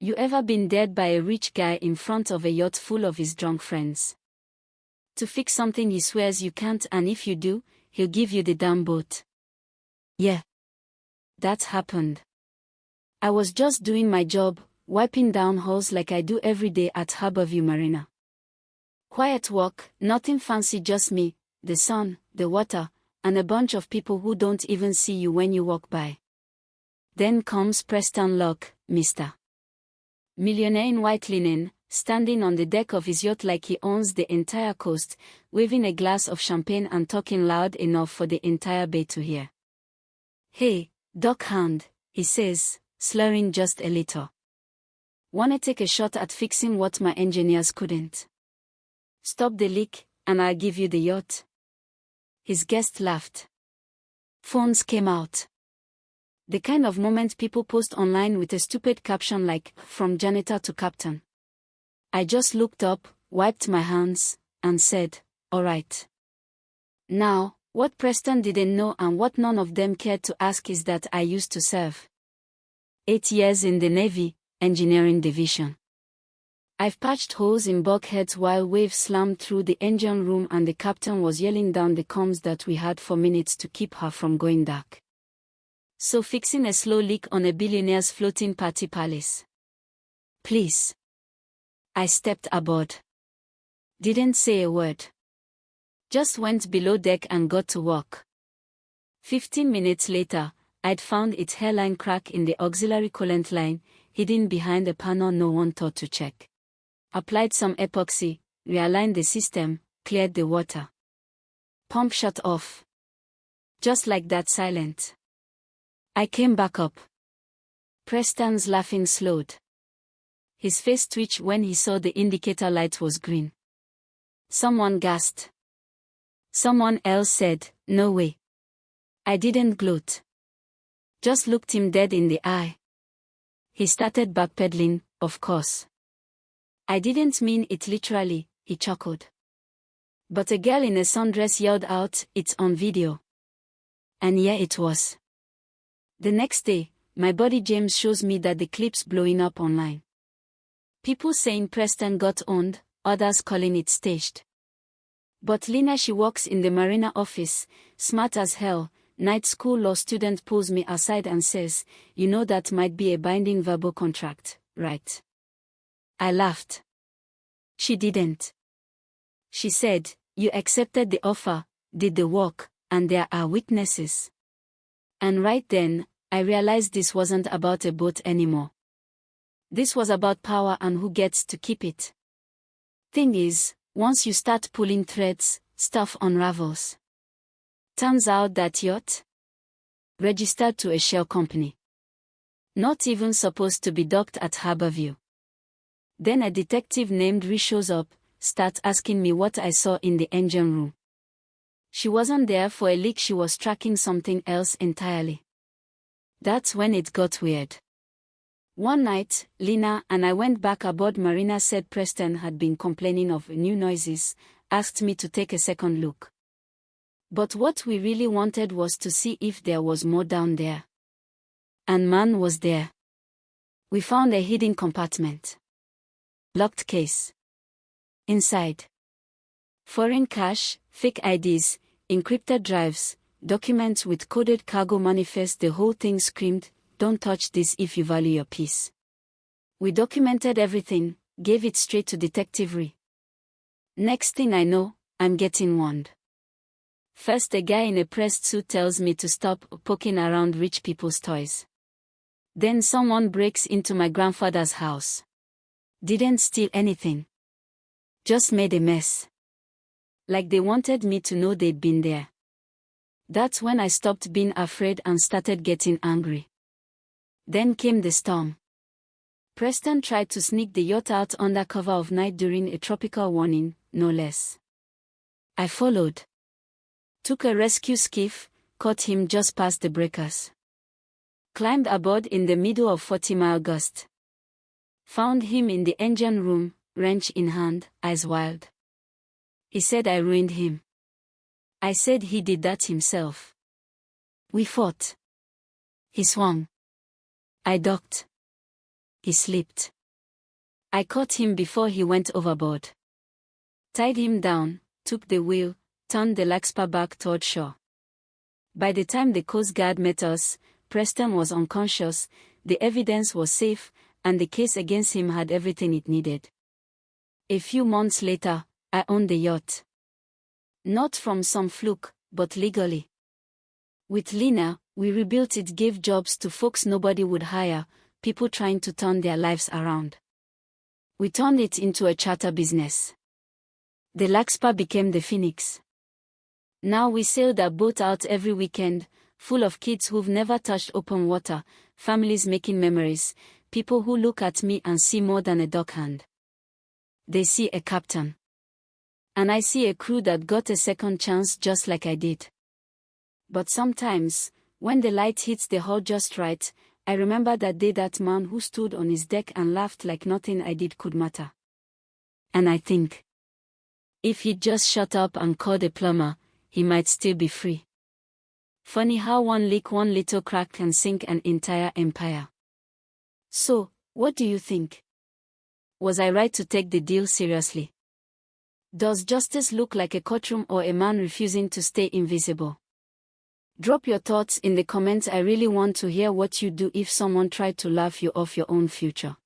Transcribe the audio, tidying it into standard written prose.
You ever been dared by a rich guy in front of a yacht full of his drunk friends? To fix something he swears you can't, and if you do, he'll give you the damn boat. Yeah. That happened. I was just doing my job, wiping down holes like I do every day at Harborview Marina. Quiet walk, nothing fancy, just me, the sun, the water, and a bunch of people who don't even see you when you walk by. Then comes Preston Locke, Mr. Millionaire in white linen, standing on the deck of his yacht like he owns the entire coast, waving a glass of champagne and talking loud enough for the entire bay to hear. "Hey, Dockhand," he says, slurring just a little. "Wanna take a shot at fixing what my engineers couldn't? Stop the leak, and I'll give you the yacht." His guest laughed. Phones came out. The kind of moment people post online with a stupid caption like, "From janitor to captain." I just looked up, wiped my hands, and said, "Alright." Now, what Preston didn't know and what none of them cared to ask is that I used to serve 8 years in the Navy, Engineering Division. I've patched holes in bulkheads while waves slammed through the engine room and the captain was yelling down the comms that we had for minutes to keep her from going dark. So fixing a slow leak on a billionaire's floating party palace. Please. I stepped aboard. Didn't say a word. Just went below deck and got to work. 15 minutes later, I'd found its hairline crack in the auxiliary coolant line, hidden behind a panel no one thought to check. Applied some epoxy, realigned the system, cleared the water. Pump shut off. Just like that, silent. I came back up. Preston's laughing slowed. His face twitched when he saw the indicator light was green. Someone gasped. Someone else said, "No way." I didn't gloat. Just looked him dead in the eye. He started backpedaling, of course. "I didn't mean it literally," he chuckled. But a girl in a sundress yelled out, "It's on video." And yeah, it was. The next day, my buddy James shows me that the clip's blowing up online. People saying Preston got owned, others calling it staged. But Lina, she works in the marina office, smart as hell, night school law student, pulls me aside and says, "You know that might be a binding verbal contract, right?" I laughed. She didn't. She said, "You accepted the offer, did the work, and there are witnesses." And right then, I realized this wasn't about a boat anymore. This was about power and who gets to keep it. Thing is, once you start pulling threads, stuff unravels. Turns out that yacht? Registered to a shell company. Not even supposed to be docked at Harborview. Then a detective named Ree shows up, starts asking me what I saw in the engine room. She wasn't there for a leak, she was tracking something else entirely. That's when it got weird. One night, Lina and I went back aboard. Marina said Preston had been complaining of new noises, asked me to take a second look. But what we really wanted was to see if there was more down there. And man, was there. We found a hidden compartment. Locked case. Inside. Foreign cash, fake IDs, encrypted drives, documents with coded cargo manifest. The whole thing screamed, "Don't touch this if you value your peace." We documented everything, gave it straight to Detective Ree. Next thing I know, I'm getting warned. First, a guy in a pressed suit tells me to stop poking around rich people's toys. Then someone breaks into my grandfather's house. Didn't steal anything. Just made a mess. Like they wanted me to know they'd been there. That's when I stopped being afraid and started getting angry. Then came the storm. Preston tried to sneak the yacht out under cover of night during a tropical warning, no less. I followed. Took a rescue skiff, caught him just past the breakers. Climbed aboard in the middle of 40-mile gust. Found him in the engine room, wrench in hand, eyes wild. He said I ruined him. I said he did that himself. We fought. He swung. I docked. He slipped. I caught him before he went overboard. Tied him down, took the wheel, turned the Larkspur back toward shore. By the time the Coast Guard met us, Preston was unconscious, the evidence was safe, and the case against him had everything it needed. A few months later, I owned the yacht. Not from some fluke, but legally. With Lena, we rebuilt it, gave jobs to folks nobody would hire, people trying to turn their lives around. We turned it into a charter business. The Larkspur became the Phoenix. Now we sail that boat out every weekend, full of kids who've never touched open water, families making memories, people who look at me and see more than a dockhand. They see a captain. And I see a crew that got a second chance just like I did. But sometimes, when the light hits the hull just right, I remember that day, that man who stood on his deck and laughed like nothing I did could matter. And I think, if he'd just shut up and called a plumber, he might still be free. Funny how one leak, one little crack can sink an entire empire. So, what do you think? Was I right to take the deal seriously? Does justice look like a courtroom or a man refusing to stay invisible? Drop your thoughts in the comments. I really want to hear what you'd do if someone tried to laugh you off your own future.